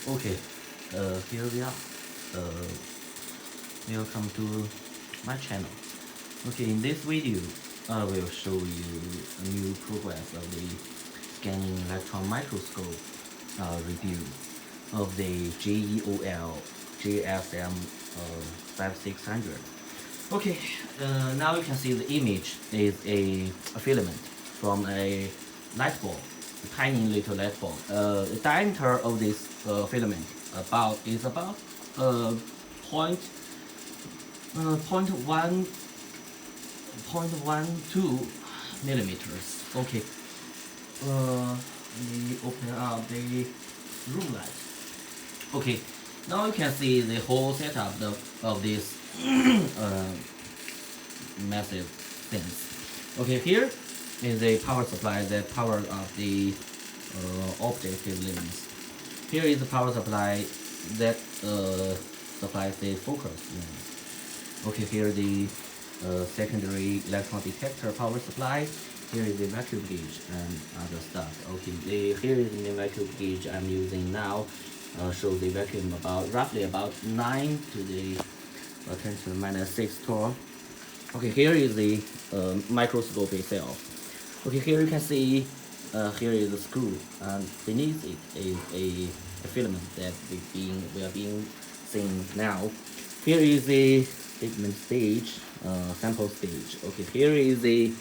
Okay, here we are. Uh, Welcome to my channel. Okay, in this video, I will show you a new progress of the scanning electron microscope review of the JEOL JSM 5600. Okay, now you can see the image is a filament from a light bulb, a tiny little light bulb. The diameter of this filament is about point point one 0.12 millimeters. Okay, we open up the room light. Okay, now you can see the whole setup of this uh, massive things. Okay, here is a power supply that power of the objective lens. Here is the power supply that supplies the focus lens. Okay, here is the secondary electron detector power supply. Here is the vacuum gauge and other stuff. Okay, here is the vacuum gauge I'm using now. Shows the vacuum roughly about 9 to the 10 to the minus 6 torr. Okay, here is the microscope itself. Okay, here you can see here is the screw, and beneath it is a filament that we are being seen now. Here is the treatment stage, sample stage. Okay, here is the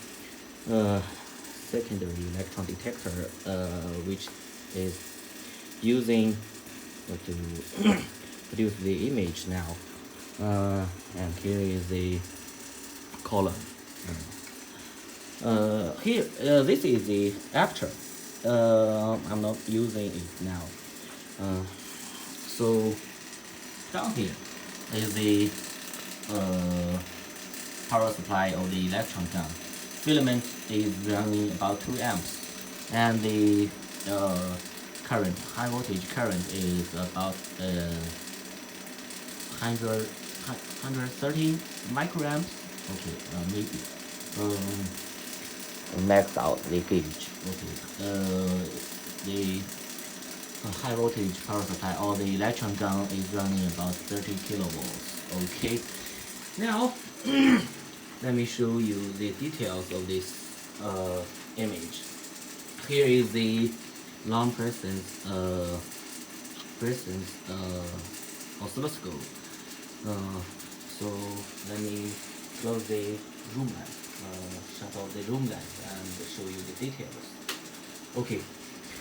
secondary electron detector, which is using to produce the image now. And here is the column. Here, this is the after. I'm not using it now. So down here is the power supply of the electron gun. Filament is running about 2 amps, and the current, high voltage current is about 130 microamps. Okay, maybe max out the gauge. Okay, the high voltage power supply or the electron gun is running about 30 kilovolts. Okay, now let me show you the details of this image. Here is the long presence oscilloscope. So let me close the room light, shut off the room light, and show you the details. Okay,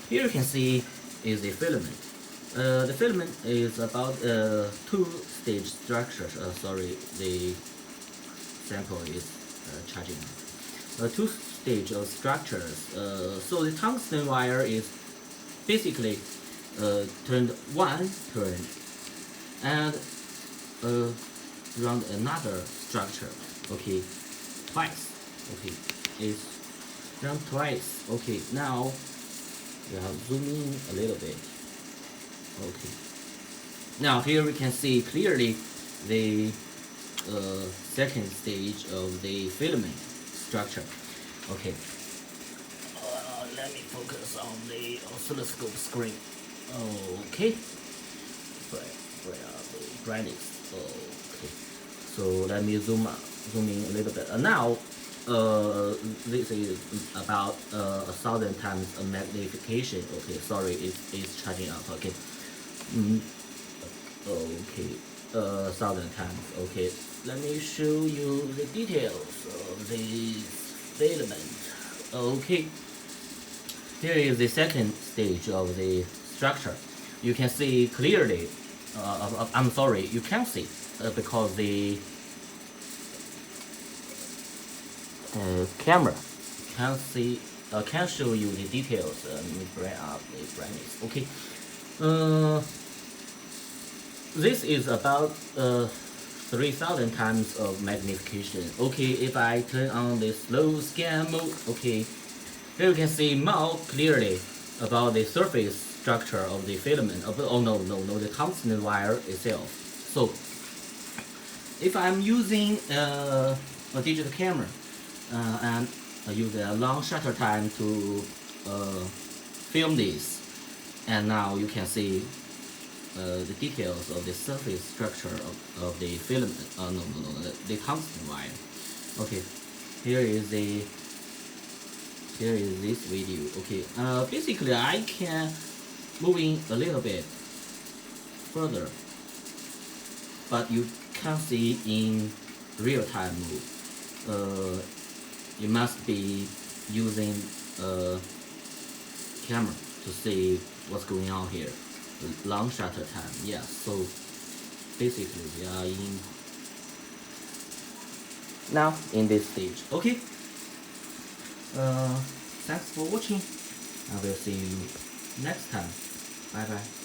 here you can see is the filament. The filament is about two-stage structure. Sorry, the sample is charging. Two-stage of structures. So the tungsten wire is basically turned one turn and around another structure. Okay, twice. Okay, it's run twice. Okay, now we have zoom in a little bit. Okay, now here we can see clearly the second stage of the filament structure. Okay, let me focus on the oscilloscope screen. Okay, where are the brightness? Okay, so let me zoom in a little bit. Now, this is about 1,000 times a magnification. Okay, sorry, it's charging up. Okay, okay, 1,000 times. Okay, let me show you the details of the filament. Okay, here is the second stage of the structure. You can see clearly. I'm sorry, you can't see because the camera can show you the details. Let me bring up the brightness. Okay, this is about 3,000 times of magnification. Okay, if I turn on the slow scan mode, okay, here you can see more clearly about the surface structure of the filament. Oh no, the tungsten wire itself. So if I'm using a digital camera and use a long shutter time to film this, and now you can see the details of the surface structure of the filament. No, the tungsten wire. Okay, here is this video. Okay, basically I can move in a little bit further, but you can't see in real time move. You must be using a camera to see what's going on here. Long shutter time, yeah. So basically we are now in this stage. Okay. Thanks for watching. I will see you next time. Bye bye.